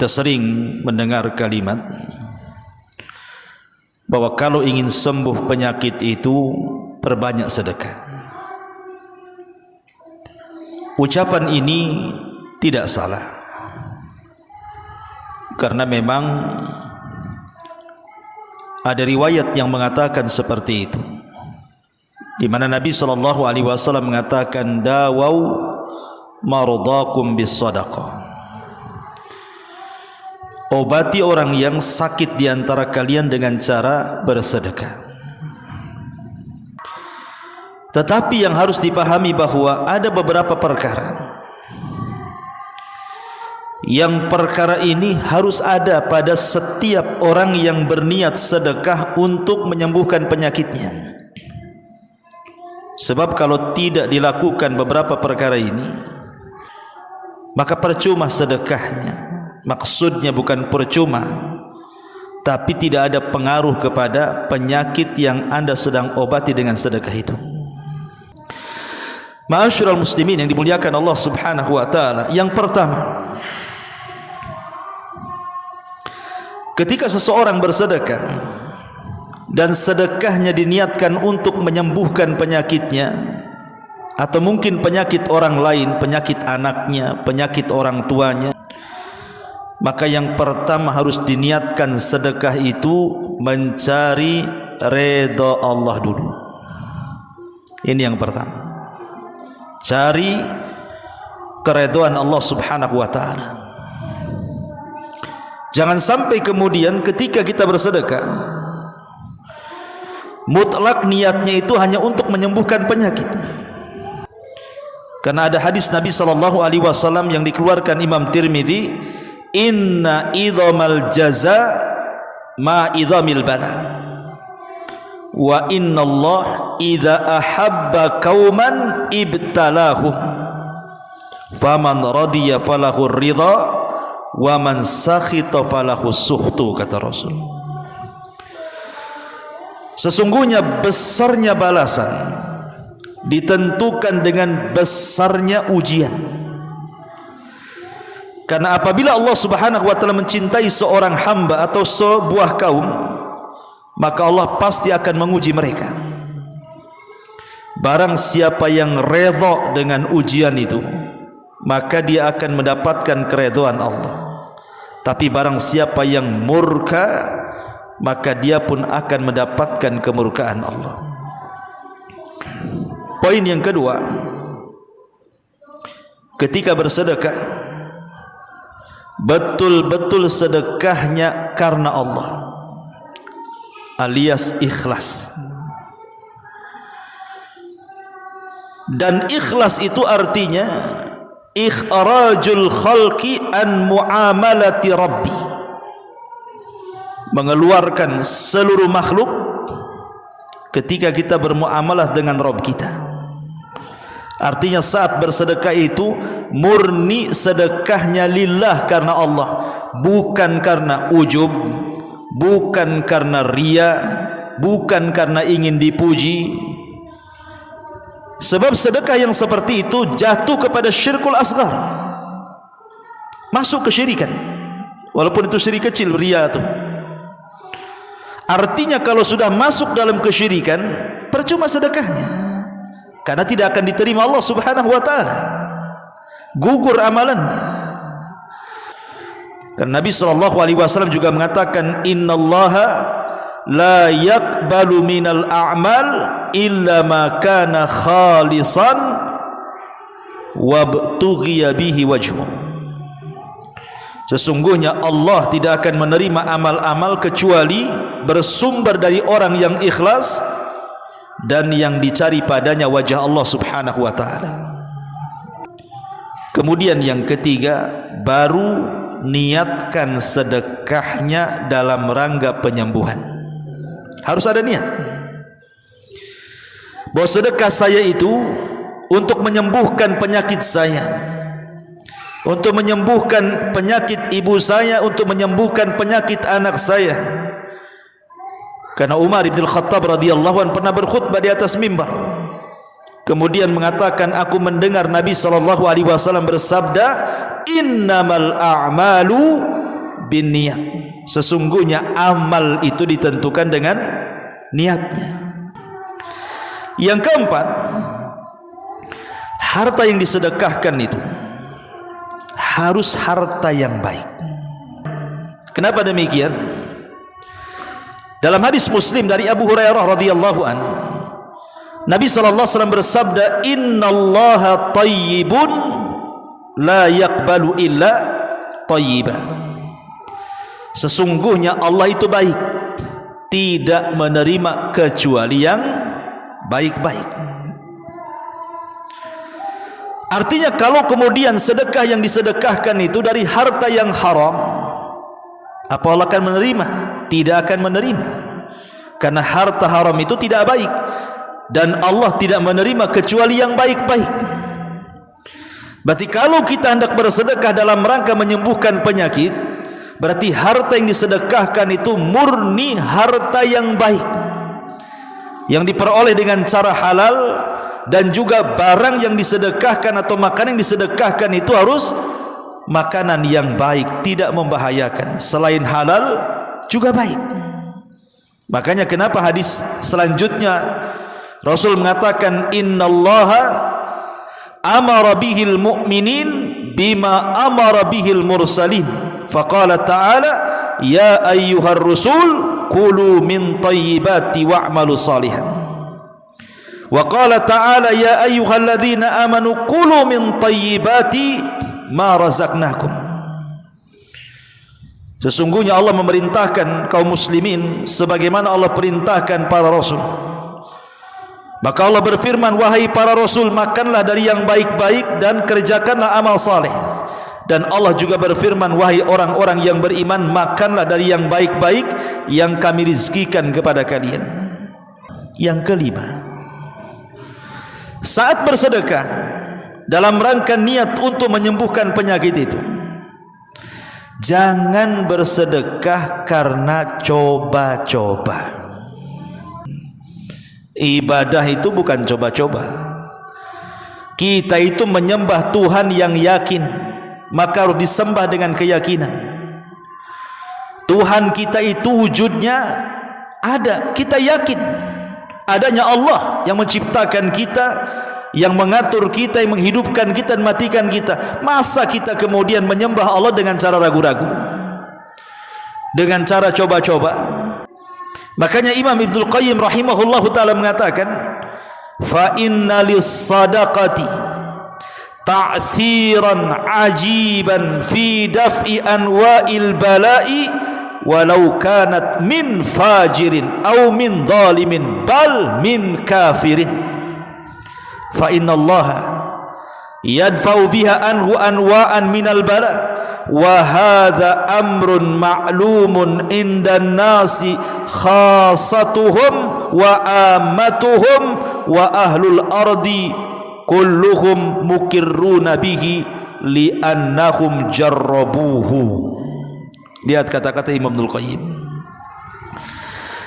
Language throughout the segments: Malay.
Kita sering mendengar kalimat bahwa kalau ingin sembuh penyakit itu perbanyak sedekah. Ucapan ini tidak salah, karena memang ada riwayat yang mengatakan seperti itu, di mana Nabi SAW mengatakan, dawau maradakum bis sadaqah. Obati orang yang sakit di antara kalian dengan cara bersedekah. Tetapi yang harus dipahami bahwa ada beberapa perkara yang perkara ini harus ada pada setiap orang yang berniat sedekah untuk menyembuhkan penyakitnya. Sebab kalau tidak dilakukan beberapa perkara ini, maka percuma sedekahnya. Maksudnya bukan percuma, tapi tidak ada pengaruh kepada penyakit yang Anda sedang obati dengan sedekah itu. Ma'asyiral muslimin yang dimuliakan Allah Subhanahu wa taala, yang pertama, ketika seseorang bersedekah dan sedekahnya diniatkan untuk menyembuhkan penyakitnya, atau mungkin penyakit orang lain, penyakit anaknya, penyakit orang tuanya, maka yang pertama harus diniatkan sedekah itu mencari redha Allah dulu. Ini yang pertama, cari keridhaan Allah Subhanahu wa ta'ala. Jangan sampai kemudian ketika kita bersedekah mutlak niatnya itu hanya untuk menyembuhkan penyakit. Karena ada hadis Nabi SAW yang dikeluarkan Imam Tirmidzi, inna idhamal jaza ma idhamil bala, wa inna Allah idha ahabba qauman ibtalahum, faman radiya falahu ridha wa man sakhita falahu sukhtu, kata Rasul. Sesungguhnya besarnya balasan ditentukan dengan besarnya ujian. Karena apabila Allah Subhanahu wa taala mencintai seorang hamba atau sebuah kaum, maka Allah pasti akan menguji mereka. Barang siapa yang redha dengan ujian itu, maka dia akan mendapatkan keredhaan Allah. Tapi barang siapa yang murka, maka dia pun akan mendapatkan kemurkaan Allah. Poin yang kedua, ketika bersedekah, betul-betul sedekahnya karena Allah, alias ikhlas. Dan ikhlas itu artinya ikhrajul khalqi an muamalati rabbi, mengeluarkan seluruh makhluk ketika kita bermuamalah dengan Rabb kita. Artinya saat bersedekah itu murni sedekahnya lillah, karena Allah, bukan karena ujub, bukan karena riya, bukan karena ingin dipuji. Sebab sedekah yang seperti itu jatuh kepada syirkul asghar, masuk kesyirikan, walaupun itu syirik kecil, riya itu. Artinya kalau sudah masuk dalam kesyirikan, percuma sedekahnya, karena tidak akan diterima Allah Subhanahu wa ta'ala, gugur amalannya. Karena Nabi SAW juga mengatakan, innallaha la yaqbalu minal a'mal illa ma kana khalisan wabtughiya bihi wajhu. Sesungguhnya Allah tidak akan menerima amal-amal kecuali bersumber dari orang yang ikhlas dan yang dicari padanya wajah Allah Subhanahu wa ta'ala. Kemudian yang ketiga, baru niatkan sedekahnya dalam rangka penyembuhan. Harus ada niat bahwa sedekah saya itu untuk menyembuhkan penyakit saya, untuk menyembuhkan penyakit ibu saya, untuk menyembuhkan penyakit anak saya. Karena Umar bin Khattab radhiyallahu anhu pernah berkhutbah di atas mimbar, kemudian mengatakan, aku mendengar Nabi SAW bersabda, innamal a'malu binniyat. Sesungguhnya amal itu ditentukan dengan niatnya. Yang keempat, harta yang disedekahkan itu harus harta yang baik. Kenapa demikian? Dalam hadis Muslim dari Abu Hurairah radhiyallahu an, Nabi sallallahu alaihi wasallam bersabda, "Innallaha thayyibun la yaqbalu illa thayyiba." Sesungguhnya Allah itu baik, tidak menerima kecuali yang baik-baik. Artinya kalau kemudian sedekah yang disedekahkan itu dari harta yang haram, apa Allah akan menerima? Tidak akan menerima. Karena harta haram itu tidak baik, dan Allah tidak menerima kecuali yang baik-baik. Berarti kalau kita hendak bersedekah dalam rangka menyembuhkan penyakit, berarti harta yang disedekahkan itu murni harta yang baik, yang diperoleh dengan cara halal, dan juga barang yang disedekahkan atau makanan yang disedekahkan itu harus makanan yang baik, tidak membahayakan. Selain halal juga baik. Makanya kenapa hadis selanjutnya Rasul mengatakan, innallaha amara bihil mu'minin bima amara bihil mursalin. Faqala ta'ala, ya ayyuhar rusul kulu min tayyibati wa'malu salihan. Wa qala ta'ala, ya ayyuhalladzina amanu kulu min tayyibati ma razaqnakum. Sesungguhnya Allah memerintahkan kaum muslimin sebagaimana Allah perintahkan para rasul. Maka Allah berfirman, wahai para rasul, makanlah dari yang baik-baik dan kerjakanlah amal saleh. Dan Allah juga berfirman, wahai orang-orang yang beriman, makanlah dari yang baik-baik yang kami rizkikan kepada kalian. Yang kelima, saat bersedekah dalam rangka niat untuk menyembuhkan penyakit itu, jangan bersedekah karena coba-coba. Ibadah itu bukan coba-coba. Kita itu menyembah Tuhan yang yakin, maka harus disembah dengan keyakinan. Tuhan kita itu wujudnya ada, kita yakin adanya Allah yang menciptakan kita, yang mengatur kita, yang menghidupkan kita dan matikan kita. Masa kita kemudian menyembah Allah dengan cara ragu-ragu, dengan cara coba-coba? Makanya Imam Ibnul Qayyim rahimahullahu ta'ala mengatakan, fa inna lis-sadaqati ta'siran ajiban fi daf'i anwa'il bala'i walau kanat min fajirin aw min zalimin bal min kafirin. Fa inna Allah yadfa'u biha anhu anwa'an minal bala' wa hadha amrun ma'lumun indan nasi khasatuhum wa ammatuhum wa ahlul ardi kulluhum mukirruna bihi li'annahum jarrabuhu. Lihat kata-kata Imam Ibnul Qayyim.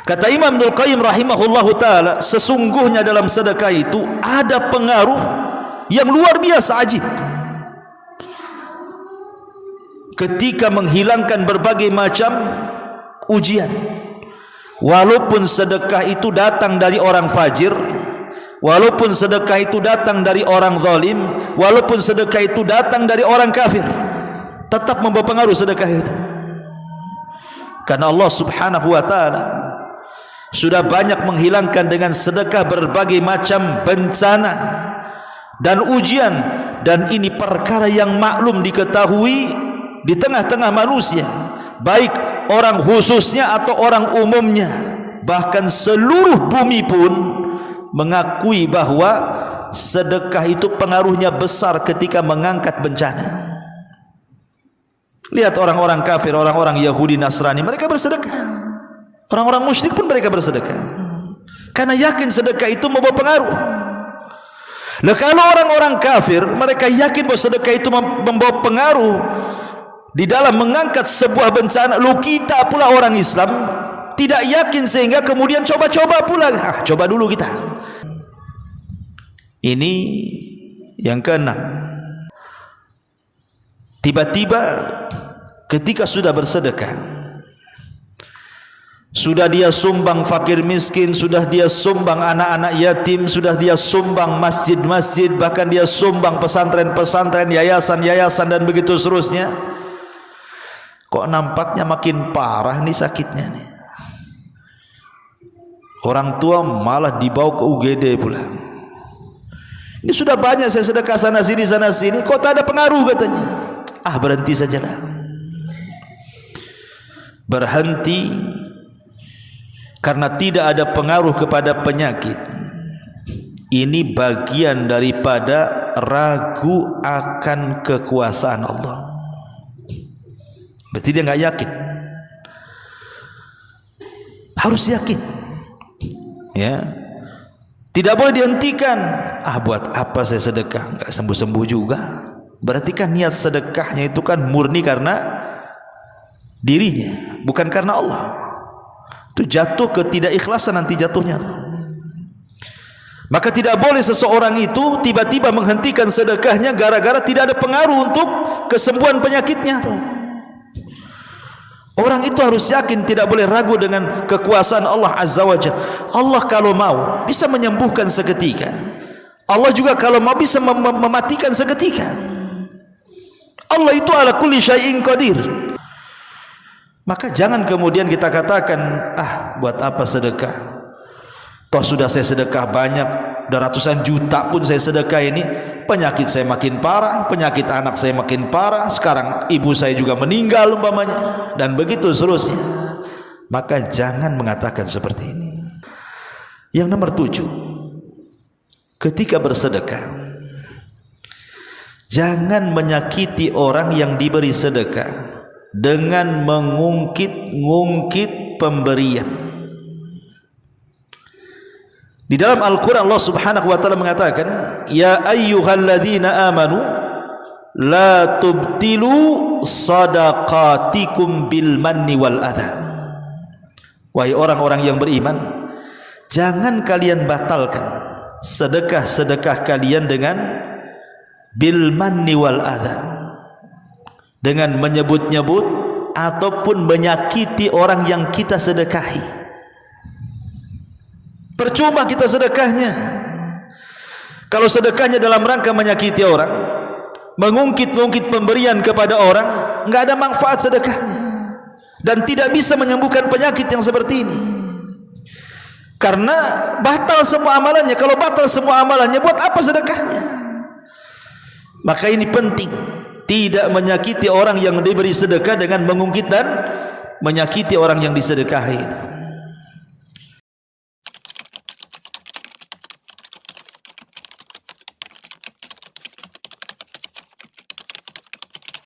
Kata Imam Ibnul Qayyim rahimahullahu ta'ala, sesungguhnya dalam sedekah itu ada pengaruh yang luar biasa ajib ketika menghilangkan berbagai macam ujian. Walaupun sedekah itu datang dari orang fajir, walaupun sedekah itu datang dari orang zalim, walaupun sedekah itu datang dari orang kafir, tetap membawa pengaruh sedekah itu. Karena Allah subhanahu wa ta'ala sudah banyak menghilangkan dengan sedekah berbagai macam bencana dan ujian, dan ini perkara yang maklum diketahui di tengah-tengah manusia, baik orang khususnya atau orang umumnya. Bahkan seluruh bumi pun mengakui bahwa sedekah itu pengaruhnya besar ketika mengangkat bencana. Lihat orang-orang kafir, orang-orang Yahudi, Nasrani, mereka bersedekah. Orang-orang musyrik pun mereka bersedekah, karena yakin sedekah itu membawa pengaruh. Nah, kalau orang-orang kafir mereka yakin bahwa sedekah itu membawa pengaruh di dalam mengangkat sebuah bencana, lu kita pula orang Islam tidak yakin sehingga kemudian coba-coba pula. Coba dulu kita. Ini yang keenam. Tiba-tiba ketika sudah bersedekah, sudah dia sumbang fakir miskin, sudah dia sumbang anak-anak yatim, sudah dia sumbang masjid-masjid, bahkan dia sumbang pesantren-pesantren, yayasan-yayasan dan begitu seterusnya, kok nampaknya makin parah nih sakitnya nih. Orang tua malah dibawa ke UGD pula. Ini sudah banyak saya sedekah sana sini, kok tak ada pengaruh katanya. Ah, berhenti sajalah. Berhenti karena tidak ada pengaruh kepada penyakit. Ini bagian daripada ragu akan kekuasaan Allah. Berarti dia enggak yakin. Harus yakin. Ya. Tidak boleh dihentikan. Ah, buat apa saya sedekah? Enggak sembuh-sembuh juga. Berarti kan niat sedekahnya itu kan murni karena dirinya, bukan karena Allah. Itu jatuh ke tidak ikhlasan nanti jatuhnya tuh. Maka tidak boleh seseorang itu tiba-tiba menghentikan sedekahnya gara-gara tidak ada pengaruh untuk kesembuhan penyakitnya tuh. Orang itu harus yakin, tidak boleh ragu dengan kekuasaan Allah Azza wa Jalla. Allah kalau mau bisa menyembuhkan seketika. Allah juga kalau mau bisa mematikan seketika. Allah itu ala kulli syai'in qadir. Maka jangan kemudian kita katakan, ah, buat apa sedekah? Toh sudah saya sedekah banyak, udah ratusan juta pun saya sedekah ini, penyakit saya makin parah, penyakit anak saya makin parah, sekarang ibu saya juga meninggal umpamanya, dan begitu seterusnya. Maka jangan mengatakan seperti ini. Yang nomor 7, ketika bersedekah, jangan menyakiti orang yang diberi sedekah dengan mengungkit-ungkit pemberian. Di dalam Al-Quran Allah Subhanahu wa ta'ala mengatakan, ya ayyuhalladzina amanu la tubtilu sadaqatikum bil manni wal adha. Wahai orang-orang yang beriman, jangan kalian batalkan sedekah-sedekah kalian dengan bil manni wal adha, dengan menyebut-nyebut ataupun menyakiti orang yang kita sedekahi. Percuma kita sedekahnya kalau sedekahnya dalam rangka menyakiti orang, mengungkit-ungkit pemberian kepada orang, enggak ada manfaat sedekahnya dan tidak bisa menyembuhkan penyakit yang seperti ini. Karena batal semua amalannya. Kalau batal semua amalannya, buat apa sedekahnya? Maka ini penting, tidak menyakiti orang yang diberi sedekah dengan mengungkit dan menyakiti orang yang disedekahi itu.